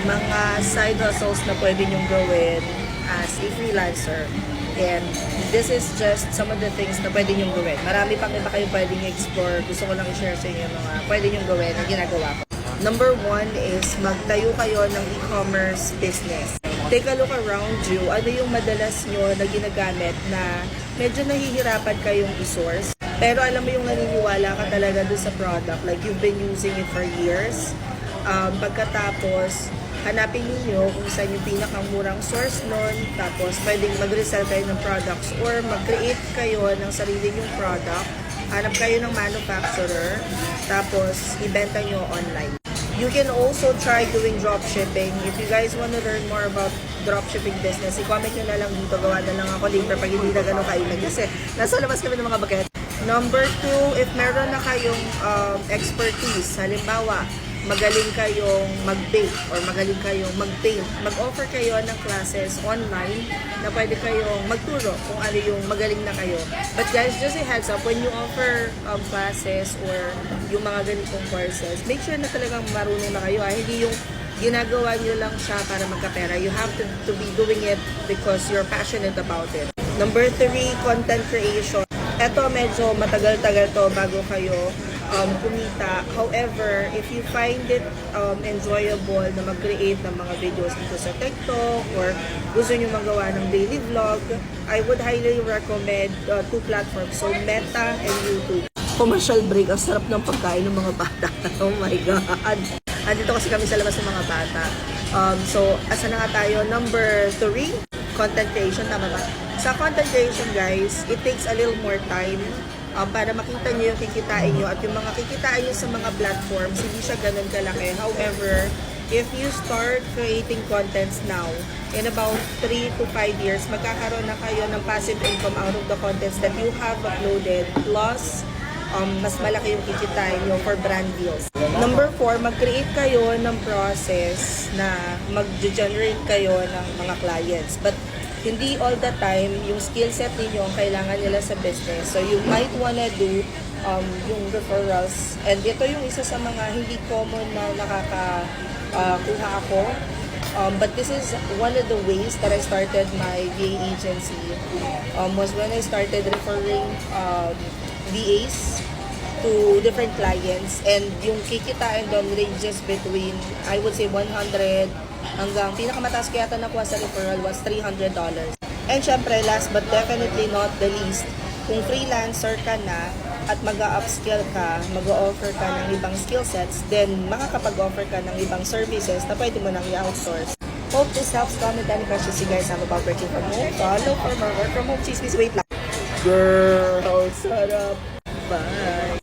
mga side hustles na pwede nyong gawin as a freelancer. And this is just some of the things na pwede nyong gawin. Marami pang iba kayong pwedeng explore. Gusto ko lang i-share sa inyo mga pwede nyong gawin na ginagawa ko. Number 1 is magtayo kayo ng e-commerce business. Take a look around you. Ano yung madalas nyo na ginagamit na medyo nahihirapan kayong i-source? Pero alam mo yung naniniwala ka talaga dun sa product. Like you've been using it for years. Pagkatapos, hanapin niyo kung saan yung pinakamurang source nun. Tapos, pwedeng mag-resell kayo ng products or mag-create kayo ng sarili yung product. Hanap kayo ng manufacturer. Tapos, ibenta nyo online. You can also try doing dropshipping. If you guys want to learn more about dropshipping business, i-comment nyo na lang dito. Gawa na lang ako later pag hindi na gano'n kainag. Kasi nasa labas kami ng mga baget. Number 2, if meron na kayong expertise, halimbawa, magaling kayong mag-bake or magaling kayong mag-paint, mag-offer kayo ng classes online na pwede kayong magturo kung ano yung magaling na kayo. But guys, just a heads up, when you offer classes or yung mga ganitong courses, make sure na talagang marunong na kayo. Hindi yung ginagawa nyo lang siya para magkapera. You have to be doing it because you're passionate about it. Number 3, content creation. Ito medyo matagal-tagal to bago kayo kumita. However, if you find it enjoyable na mag-create ng mga videos dito sa TikTok or gusto nyo magawa ng daily vlog, I would highly recommend 2 platforms. So, Meta and YouTube. Commercial break. Ang sarap ng pagkain ng mga bata. Oh my God. Andito kasi kami sa labas ng mga bata. So, asa na nga tayo? Number 3, content creation. Tama ba? Sa content creation, guys, it takes a little more time para makita nyo yung kikitain nyo at yung mga kikitain nyo sa mga platforms, hindi siya ganun kalaki. However, if you start creating contents now, in about 3 to 5 years, magkakaroon na kayo ng passive income out of the contents that you have uploaded. Plus, mas malaki yung kikitain nyo for brand deals. Number 4, mag-create kayo ng process na mag-generate kayo ng mga clients. But hindi all the time yung skill set ninyo ang kailangan nila sa business. So you might wanna do yung referrals. And ito yung isa sa mga hindi common na nakakakuha ako. But this is one of the ways that I started my VA agency. Was when I started referring VAs to different clients. And yung kikitain doon ranges between, I would say, 100 hanggang pinakamataas ko yata nakuha sa referral was $300. And syempre, last but definitely not the least, kung freelancer ka na at mag-upskill ka, mag-offer ka ng ibang skill sets, then makakapag-offer ka ng ibang services na pwede mo nang i-outsource. Hope this helps. Comment any questions you guys have about working from home. Follow for more work from home chismis. Wait lang. Girl, sarap. Bye.